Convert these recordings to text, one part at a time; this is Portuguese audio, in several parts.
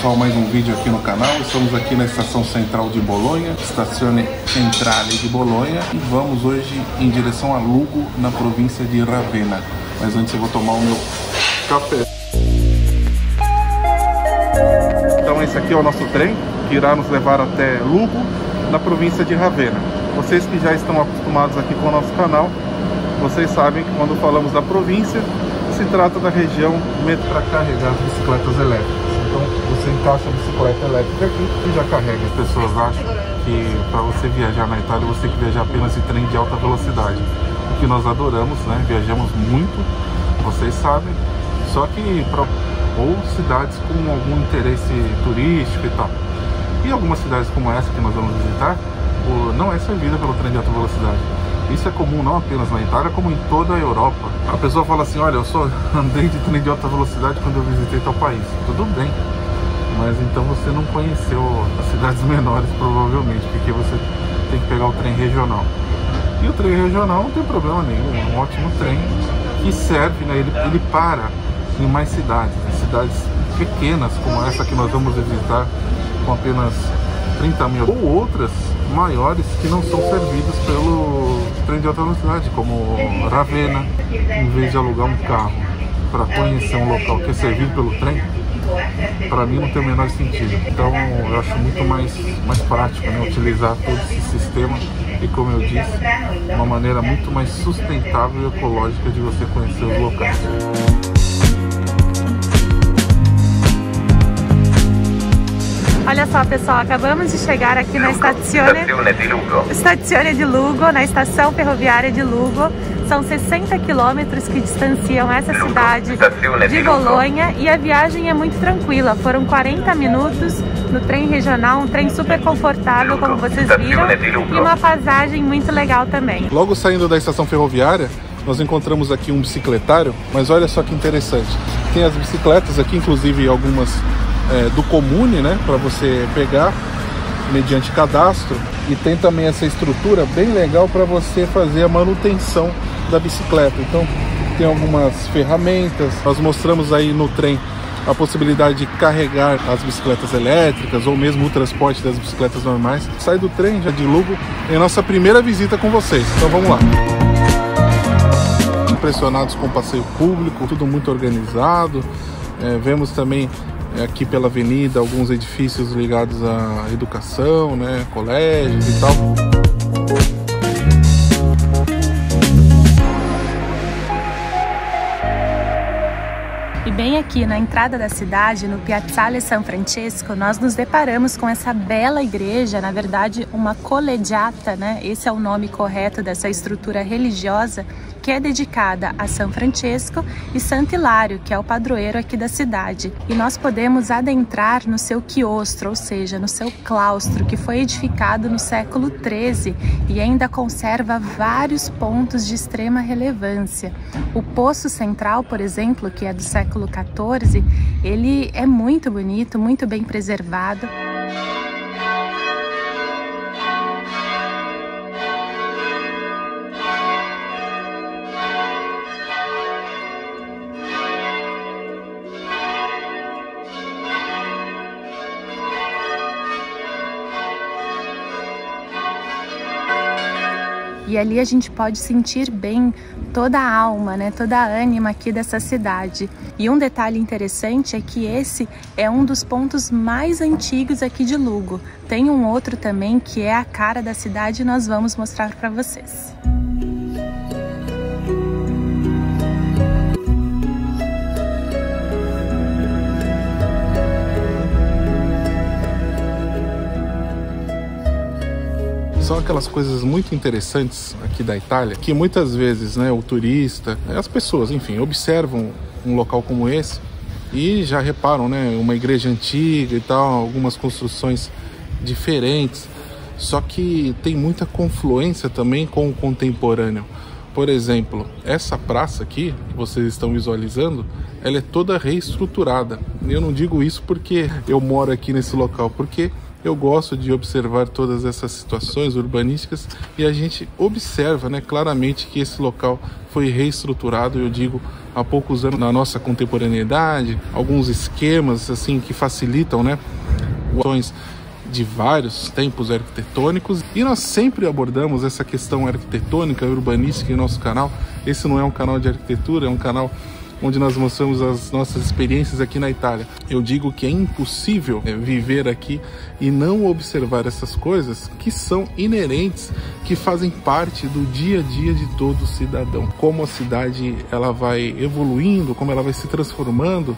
pessoal, mais um vídeo aqui no canal. Estamos aqui na estação central de Bolonha, Stazione Centrale de Bolonha, e vamos hoje em direção a Lugo, na província de Ravenna. Mas antes eu vou tomar o meu café. Então esse aqui é o nosso trem, que irá nos levar até Lugo, na província de Ravenna. Vocês que já estão acostumados aqui com o nosso canal, vocês sabem que quando falamos da província, se trata da região para carregar as bicicletas elétricas. Então você encaixa a bicicleta elétrica aqui e já carrega. As pessoas acham que para você viajar na Itália você tem que viajar apenas de trem de alta velocidade, o que nós adoramos, né? Viajamos muito, vocês sabem, só que ou cidades com algum interesse turístico e tal. E algumas cidades como essa que nós vamos visitar não é servida pelo trem de alta velocidade. Isso é comum não apenas na Itália, como em toda a Europa. A pessoa fala assim, olha, eu só andei de trem de alta velocidade quando eu visitei tal país. Tudo bem, mas então você não conheceu as cidades menores, provavelmente, porque você tem que pegar o trem regional. E o trem regional não tem problema nenhum, é um ótimo trem que serve, né? Ele para em mais cidades, em cidades pequenas como essa que nós vamos visitar, com apenas 30 mil, ou outras maiores que não são servidas pelo trem de alta velocidade, como Ravenna. Em vez de alugar um carro para conhecer um local que é servido pelo trem, para mim não tem o menor sentido. Então eu acho muito mais prático, né, utilizar todo esse sistema e, como eu disse, uma maneira muito mais sustentável e ecológica de você conhecer os locais. Olha só, pessoal, acabamos de chegar aqui na Stazione de Lugo, na estação ferroviária de Lugo. São 60 quilômetros que distanciam essa cidade de Bolonha e a viagem é muito tranquila. Foram 40 minutos no trem regional, um trem super confortável, como vocês viram, e uma passagem muito legal também. Logo saindo da estação ferroviária, nós encontramos aqui um bicicletário, mas olha só que interessante. Tem as bicicletas aqui, inclusive algumas do Comune, né, para você pegar mediante cadastro, e tem também essa estrutura bem legal para você fazer a manutenção da bicicleta. Então tem algumas ferramentas. Nós mostramos aí no trem a possibilidade de carregar as bicicletas elétricas ou mesmo o transporte das bicicletas normais. Sai do trem já de Lugo, é a nossa primeira visita com vocês, então vamos lá. Impressionados com o passeio público, tudo muito organizado. Vemos também aqui pela avenida alguns edifícios ligados à educação, né, colégios e tal. E bem aqui na entrada da cidade, no Piazzale San Francesco, nós nos deparamos com essa bela igreja, na verdade uma collegiata, né? Esse é o nome correto dessa estrutura religiosa, que é dedicada a São Francesco e Santo Hilário, que é o padroeiro aqui da cidade. E nós podemos adentrar no seu quiostro, ou seja, no seu claustro, que foi edificado no século XIII e ainda conserva vários pontos de extrema relevância. O poço central, por exemplo, que é do século XIV, ele é muito bonito, muito bem preservado. E ali a gente pode sentir bem toda a alma, né, toda a ânima aqui dessa cidade. E um detalhe interessante é que esse é um dos pontos mais antigos aqui de Lugo. Tem um outro também que é a cara da cidade e nós vamos mostrar para vocês. São aquelas coisas muito interessantes aqui da Itália, que muitas vezes, né, o turista, as pessoas, enfim, observam um local como esse e já reparam, né, uma igreja antiga e tal, algumas construções diferentes, só que tem muita confluência também com o contemporâneo. Por exemplo, essa praça aqui, que vocês estão visualizando, ela é toda reestruturada. Eu não digo isso porque eu moro aqui nesse local, porque Eu gosto de observar todas essas situações urbanísticas e a gente observa, né, claramente que esse local foi reestruturado, eu digo, há poucos anos na nossa contemporaneidade, alguns esquemas assim que facilitam, né, ações de vários tempos arquitetônicos, e nós sempre abordamos essa questão arquitetônica, urbanística em nosso canal. Esse não é um canal de arquitetura, é um canal onde nós mostramos as nossas experiências aqui na Itália. Eu digo que é impossível viver aqui e não observar essas coisas que são inerentes, que fazem parte do dia a dia de todo cidadão. Como a cidade ela vai evoluindo, como ela vai se transformando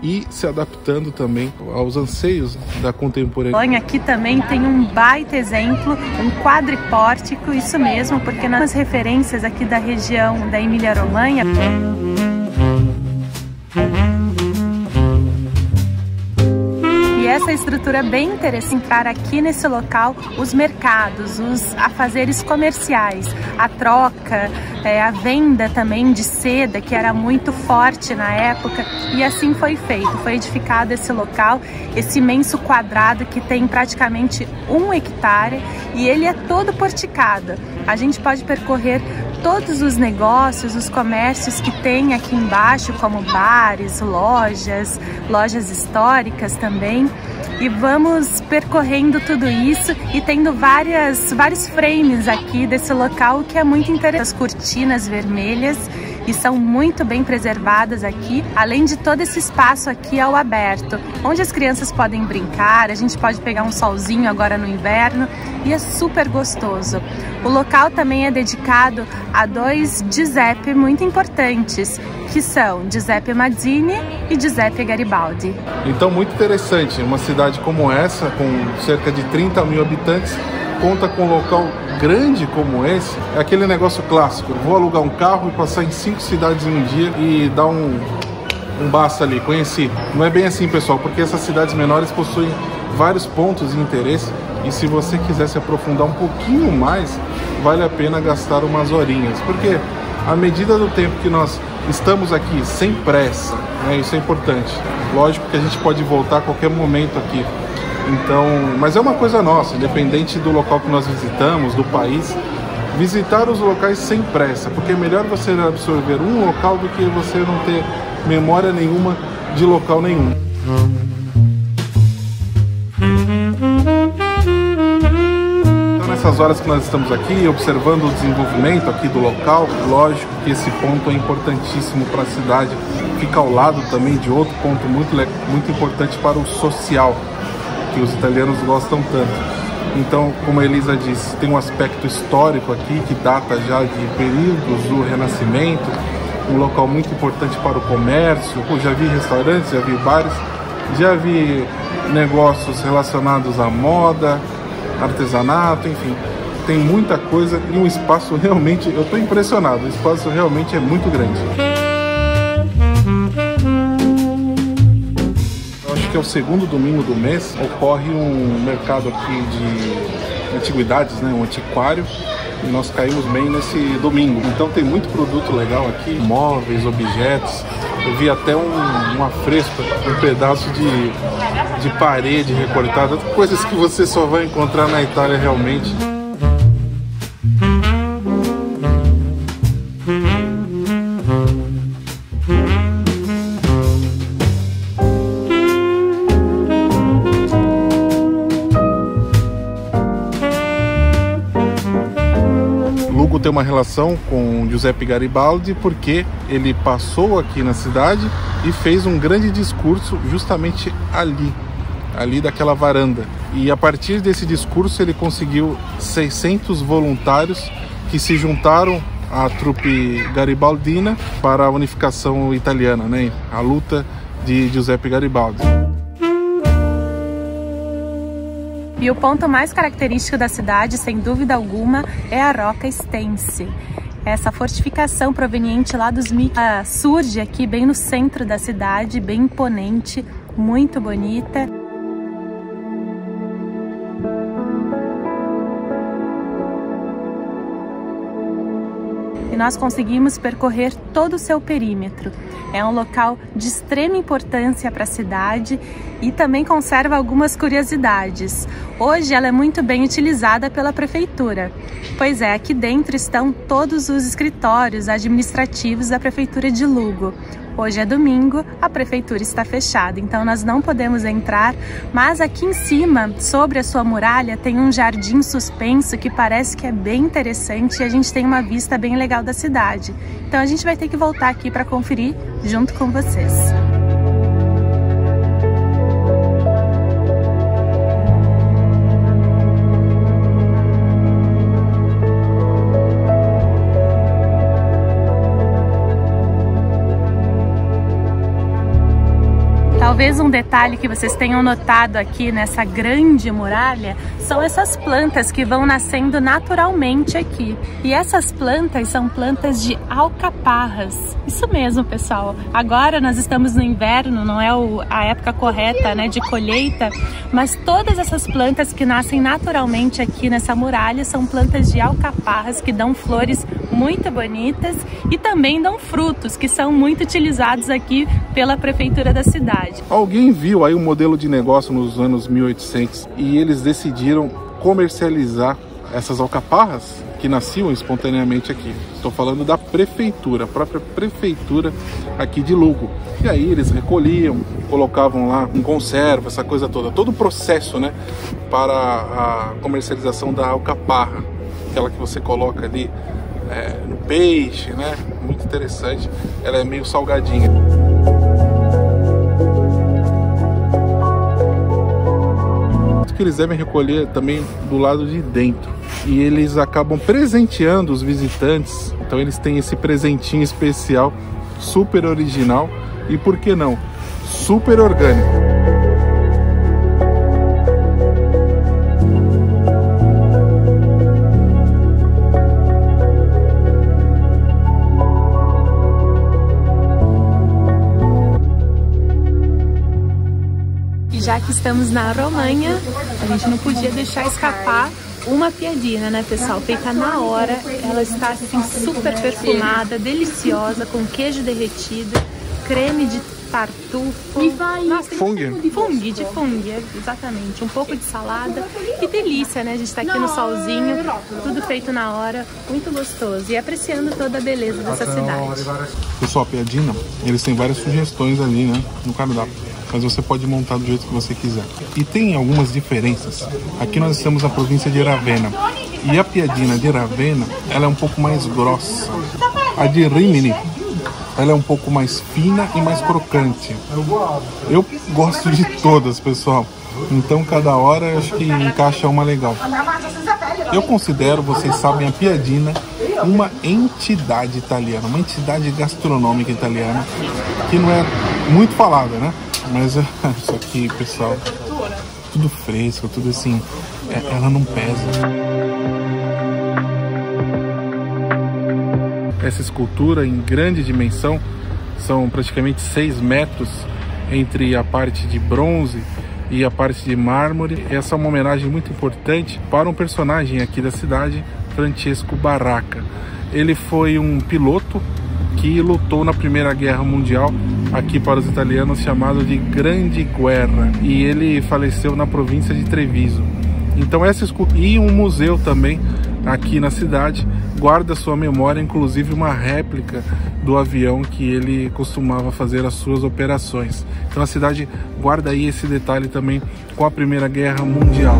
e se adaptando também aos anseios da contemporaneidade. Aqui também tem um baita exemplo, um quadripórtico, isso mesmo, porque nas referências aqui da região da Emília-Romanha. E essa estrutura é bem interessante, entrar aqui nesse local, os mercados, os afazeres comerciais, a troca, a venda também de seda, que era muito forte na época, e assim foi feito, foi edificado esse local, esse imenso quadrado que tem praticamente 1 hectare, e ele é todo porticado. A gente pode percorrer todos os negócios, os comércios que tem aqui embaixo, como bares, lojas históricas também. E vamos percorrendo tudo isso e tendo vários frames aqui desse local, que é muito interessante. As cortinas vermelhas e são muito bem preservadas aqui, além de todo esse espaço aqui ao aberto, onde as crianças podem brincar, a gente pode pegar um solzinho agora no inverno e é super gostoso. O local também é dedicado a 2 Giuseppe muito importantes, que são Giuseppe Mazzini e Giuseppe Garibaldi. Então, muito interessante, uma cidade como essa, com cerca de 30 mil habitantes, conta com um local grande como esse. É aquele negócio clássico, vou alugar um carro e passar em 5 cidades em um dia e dar um basta ali, conheci. Não é bem assim, pessoal, porque essas cidades menores possuem vários pontos de interesse e se você quiser se aprofundar um pouquinho mais, vale a pena gastar umas horinhas, porque à medida do tempo que nós estamos aqui sem pressa, né, isso é importante. Lógico que a gente pode voltar a qualquer momento aqui. Então, mas é uma coisa nossa, independente do local que nós visitamos, do país, visitar os locais sem pressa, porque é melhor você absorver um local do que você não ter memória nenhuma de local nenhum. Então, nessas horas que nós estamos aqui, observando o desenvolvimento aqui do local, lógico que esse ponto é importantíssimo para a cidade, fica ao lado também de outro ponto muito importante para o social, que os italianos gostam tanto. Então, como a Elisa disse, tem um aspecto histórico aqui que data já de períodos do Renascimento, um local muito importante para o comércio. Eu já vi restaurantes, já vi bares, já vi negócios relacionados à moda, artesanato, enfim, tem muita coisa e um espaço realmente, eu estou impressionado, o espaço realmente é muito grande. Que é o segundo domingo do mês, ocorre um mercado aqui de antiguidades, né, um antiquário, e nós caímos bem nesse domingo. Então tem muito produto legal aqui, móveis, objetos. Eu vi até uma fresca, um pedaço de parede recortada, coisas que você só vai encontrar na Itália realmente. Tem uma relação com Giuseppe Garibaldi porque ele passou aqui na cidade e fez um grande discurso justamente ali daquela varanda. E a partir desse discurso ele conseguiu 600 voluntários que se juntaram à trupe garibaldina para a unificação italiana, né? A luta de Giuseppe Garibaldi. E o ponto mais característico da cidade, sem dúvida alguma, é a Rocca Estense. Essa fortificação proveniente lá dos Micas surge aqui bem no centro da cidade, bem imponente, muito bonita. E nós conseguimos percorrer todo o seu perímetro. É um local de extrema importância para a cidade e também conserva algumas curiosidades. Hoje ela é muito bem utilizada pela prefeitura. Pois é, aqui dentro estão todos os escritórios administrativos da Prefeitura de Lugo. Hoje é domingo, a prefeitura está fechada, então nós não podemos entrar, mas aqui em cima, sobre a sua muralha, tem um jardim suspenso que parece que é bem interessante e a gente tem uma vista bem legal da cidade. Então a gente vai ter que voltar aqui para conferir junto com vocês. Talvez um detalhe que vocês tenham notado aqui nessa grande muralha são essas plantas que vão nascendo naturalmente aqui. E essas plantas são plantas de alcaparras. Isso mesmo, pessoal. Agora nós estamos no inverno, não é a época correta, né, de colheita, mas todas essas plantas que nascem naturalmente aqui nessa muralha são plantas de alcaparras que dão flores muito bonitas e também dão frutos que são muito utilizados aqui pela prefeitura da cidade. Alguém viu aí um modelo de negócio nos anos 1800 e eles decidiram comercializar essas alcaparras que nasciam espontaneamente aqui. Estou falando da prefeitura, a própria prefeitura aqui de Lugo. E aí eles recolhiam, colocavam lá um conserva, essa coisa toda, todo o processo, né, para a comercialização da alcaparra, aquela que você coloca ali no peixe, né, muito interessante. Ela é meio salgadinha. Que eles devem recolher também do lado de dentro e eles acabam presenteando os visitantes. Então eles têm esse presentinho especial, super original e, por que não, super orgânico. Já que estamos na Romanha, a gente não podia deixar escapar uma piadina, né, pessoal? Feita na hora, ela está assim super perfumada, deliciosa, com queijo derretido, creme de tartufo, fungo, exatamente, um pouco de salada. Que delícia, né? A gente está aqui no solzinho, tudo feito na hora, muito gostoso e apreciando toda a beleza dessa cidade. Pessoal, a piadina, eles têm várias sugestões ali, né, no cardápio, mas você pode montar do jeito que você quiser. E tem algumas diferenças. Aqui nós estamos na província de Ravenna e a piadina de Ravenna, ela é um pouco mais grossa. A de Rimini, ela é um pouco mais fina e mais crocante. Eu gosto de todas, pessoal. Então cada hora eu acho que encaixa uma legal. Eu considero, vocês sabem, a piadina uma entidade italiana, uma entidade gastronômica italiana, que não é muito falada, né? Mas isso aqui, pessoal, tudo fresco, tudo assim, ela não pesa. Essa escultura em grande dimensão, são praticamente 6 metros entre a parte de bronze e a parte de mármore. Essa é uma homenagem muito importante para um personagem aqui da cidade, Francesco Baracca. Ele foi um piloto que lutou na Primeira Guerra Mundial, aqui para os italianos chamado de Grande Guerra, e ele faleceu na província de Treviso. Então essa escultura e um museu também aqui na cidade guarda sua memória, inclusive uma réplica do avião que ele costumava fazer as suas operações. Então a cidade guarda aí esse detalhe também com a Primeira Guerra Mundial.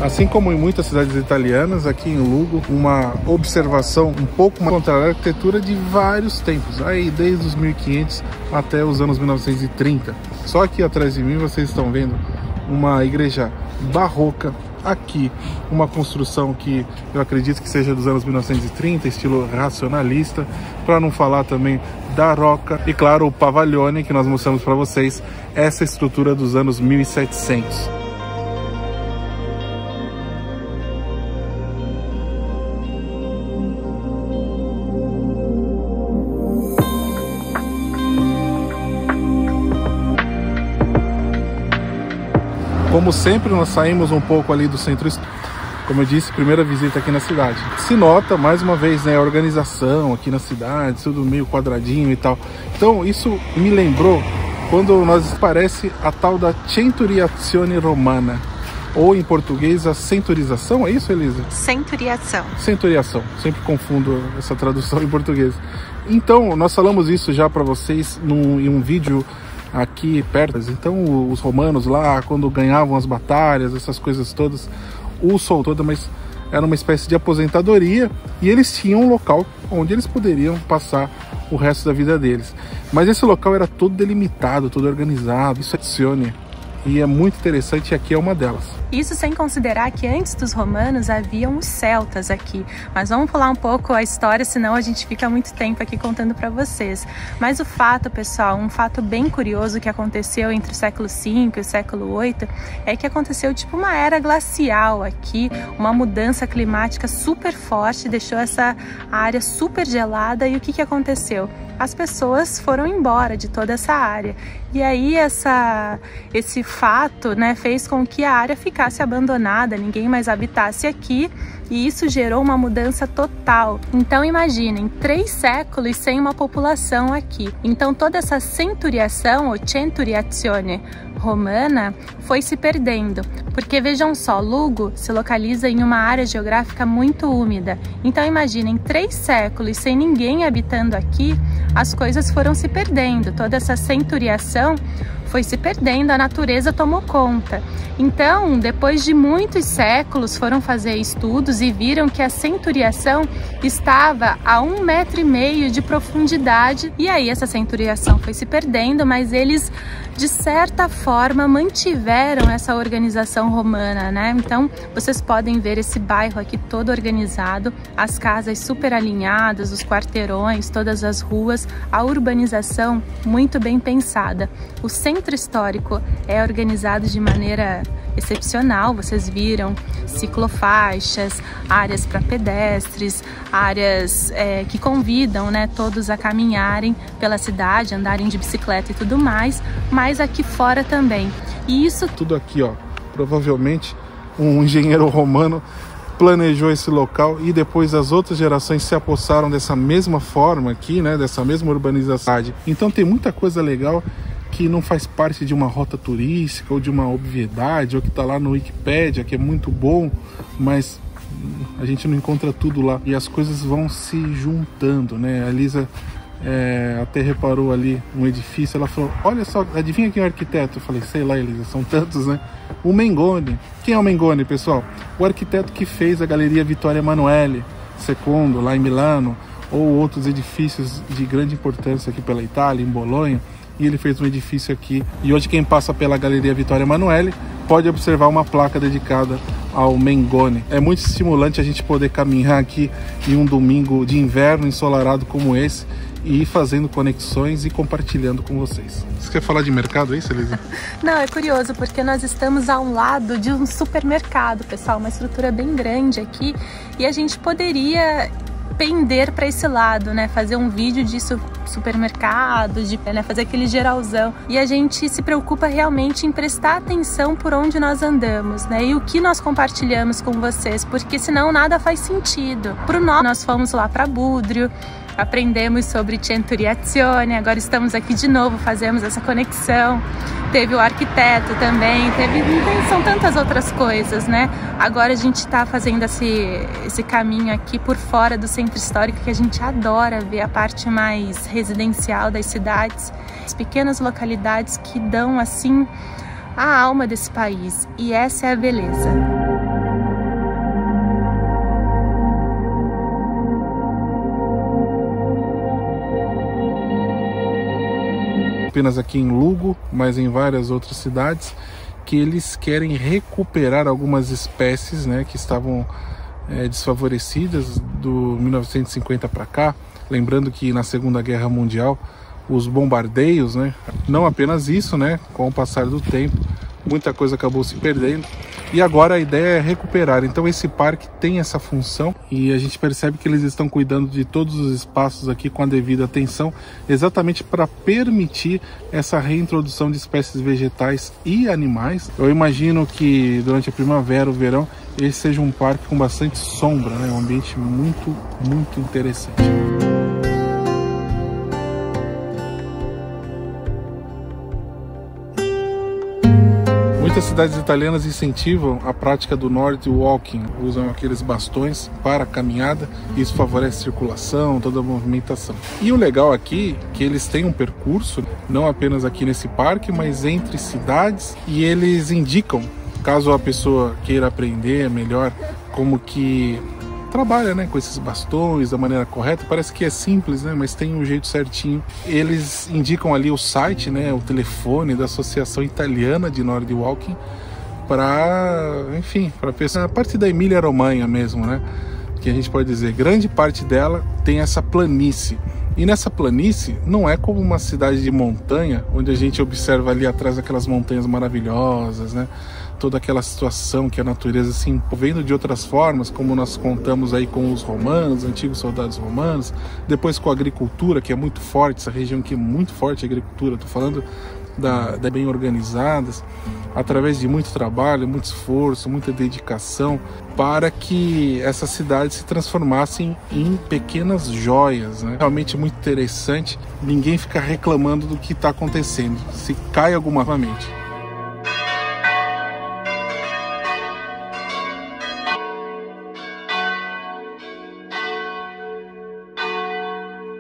Assim como em muitas cidades italianas, aqui em Lugo, uma observação um pouco mais contra a arquitetura de vários tempos, aí desde os 1500 até os anos 1930. Só aqui atrás de mim vocês estão vendo uma igreja barroca, aqui uma construção que eu acredito que seja dos anos 1930, estilo racionalista, para não falar também da Rocca e claro o Pavaglione que nós mostramos para vocês, essa estrutura dos anos 1700. Como sempre, nós saímos um pouco ali do centro, como eu disse, primeira visita aqui na cidade. Se nota, mais uma vez, né, a organização aqui na cidade, tudo meio quadradinho e tal. Então, isso me lembrou quando nós parece a tal da Centuriazione Romana, ou em português a centurização, é isso, Elisa? Centuriação. Centuriação, sempre confundo essa tradução em português. Então, nós falamos isso já para vocês em um vídeo aqui perto. Então, os romanos lá, quando ganhavam as batalhas, essas coisas todas, o sol todo, mas era uma espécie de aposentadoria e eles tinham um local onde eles poderiam passar o resto da vida deles. Mas esse local era todo delimitado, todo organizado, isso é Azione, e é muito interessante, e aqui é uma delas. Isso sem considerar que antes dos romanos haviam os celtas aqui. Mas vamos pular um pouco a história, senão a gente fica muito tempo aqui contando para vocês. Mas o fato, pessoal, um fato bem curioso que aconteceu entre o século V e o século VIII é que aconteceu tipo uma era glacial aqui, uma mudança climática super forte, deixou essa área super gelada. E o que aconteceu? As pessoas foram embora de toda essa área. E aí esse fato, né, fez com que a área ficasse abandonada, ninguém mais habitasse aqui, e isso gerou uma mudança total. Então imaginem, 3 séculos sem uma população aqui. Então toda essa centuriação, ou centuriazione romana, foi se perdendo, porque vejam só, Lugo se localiza em uma área geográfica muito úmida. Então imaginem, 3 séculos sem ninguém habitando aqui, as coisas foram se perdendo, toda essa centuriação foi se perdendo, a natureza tomou conta. Então, depois de muitos séculos, foram fazer estudos e viram que a centuriação estava a 1,5 metros de profundidade. E aí essa centuriação foi se perdendo, mas eles, de certa forma, mantiveram essa organização romana, né? Então, vocês podem ver esse bairro aqui todo organizado, as casas super alinhadas, os quarteirões, todas as ruas, a urbanização muito bem pensada. O centro histórico é organizado de maneira excepcional, vocês viram ciclofaixas, áreas para pedestres, áreas que convidam, né, todos a caminharem pela cidade, andarem de bicicleta e tudo mais, mas aqui fora também. E isso tudo aqui, ó, provavelmente um engenheiro romano planejou esse local e depois as outras gerações se apossaram dessa mesma forma aqui, né, dessa mesma urbanização. Então tem muita coisa legal que não faz parte de uma rota turística ou de uma obviedade, ou que está lá no Wikipedia, que é muito bom, mas a gente não encontra tudo lá. E as coisas vão se juntando, né? A Elisa até reparou ali um edifício, ela falou, olha só, adivinha quem é o arquiteto? Eu falei, sei lá, Elisa, são tantos, né? O Mengoni. Quem é o Mengoni, pessoal? O arquiteto que fez a Galeria Vittorio Emanuele II, lá em Milano, ou outros edifícios de grande importância aqui pela Itália, em Bolonha. E ele fez um edifício aqui. E hoje quem passa pela Galeria Vittorio Emanuele pode observar uma placa dedicada ao Mengoni. É muito estimulante a gente poder caminhar aqui em um domingo de inverno ensolarado como esse e ir fazendo conexões e compartilhando com vocês. Você quer falar de mercado aí, Elisa? Não, é curioso porque nós estamos ao lado de um supermercado, pessoal, uma estrutura bem grande aqui, e a gente poderia pender para esse lado, né? Fazer um vídeo de supermercado, né? Fazer aquele geralzão. E a gente se preocupa realmente em prestar atenção por onde nós andamos, né? E o que nós compartilhamos com vocês, porque senão nada faz sentido. Nós fomos lá para Budrio, aprendemos sobre Centuriazione, agora estamos aqui de novo, fazemos essa conexão. Teve o arquiteto também, são tantas outras coisas, né? Agora a gente está fazendo esse caminho aqui por fora do centro histórico, que a gente adora ver a parte mais residencial das cidades, as pequenas localidades que dão, assim, a alma desse país. E essa é a beleza. Apenas aqui em Lugo, mas em várias outras cidades, que eles querem recuperar algumas espécies, né, que estavam desfavorecidas do 1950 para cá. Lembrando que na Segunda Guerra Mundial os bombardeios, né, não apenas isso, né, com o passar do tempo, muita coisa acabou se perdendo. E agora a ideia é recuperar. Então esse parque tem essa função e a gente percebe que eles estão cuidando de todos os espaços aqui com a devida atenção, exatamente para permitir essa reintrodução de espécies vegetais e animais. Eu imagino que durante a primavera, o verão, esse seja um parque com bastante sombra, né? Um ambiente muito interessante. Muitas cidades italianas incentivam a prática do Nordic Walking, usam aqueles bastões para a caminhada, e isso favorece a circulação, toda a movimentação. E o legal aqui é que eles têm um percurso, não apenas aqui nesse parque, mas entre cidades, e eles indicam, caso a pessoa queira aprender melhor como que trabalha, né, com esses bastões da maneira correta. Parece que é simples, né, mas tem um jeito certinho. Eles indicam ali o site, né, o telefone da Associação Italiana de Nordic Walking para, enfim, para pessoa, a parte da Emília-Romanha mesmo, né, que a gente pode dizer, grande parte dela tem essa planície. E nessa planície não é como uma cidade de montanha, onde a gente observa ali atrás aquelas montanhas maravilhosas, né? Toda aquela situação que a natureza se envolvendo de outras formas, como nós contamos aí com os romanos, antigos soldados romanos, depois com a agricultura, que é muito forte, essa região aqui é muito forte a agricultura, estou falando da bem organizadas, através de muito trabalho, muito esforço, muita dedicação, para que essa cidade se transformasse em pequenas joias, né? Realmente muito interessante, ninguém fica reclamando do que está acontecendo, se cai alguma mente.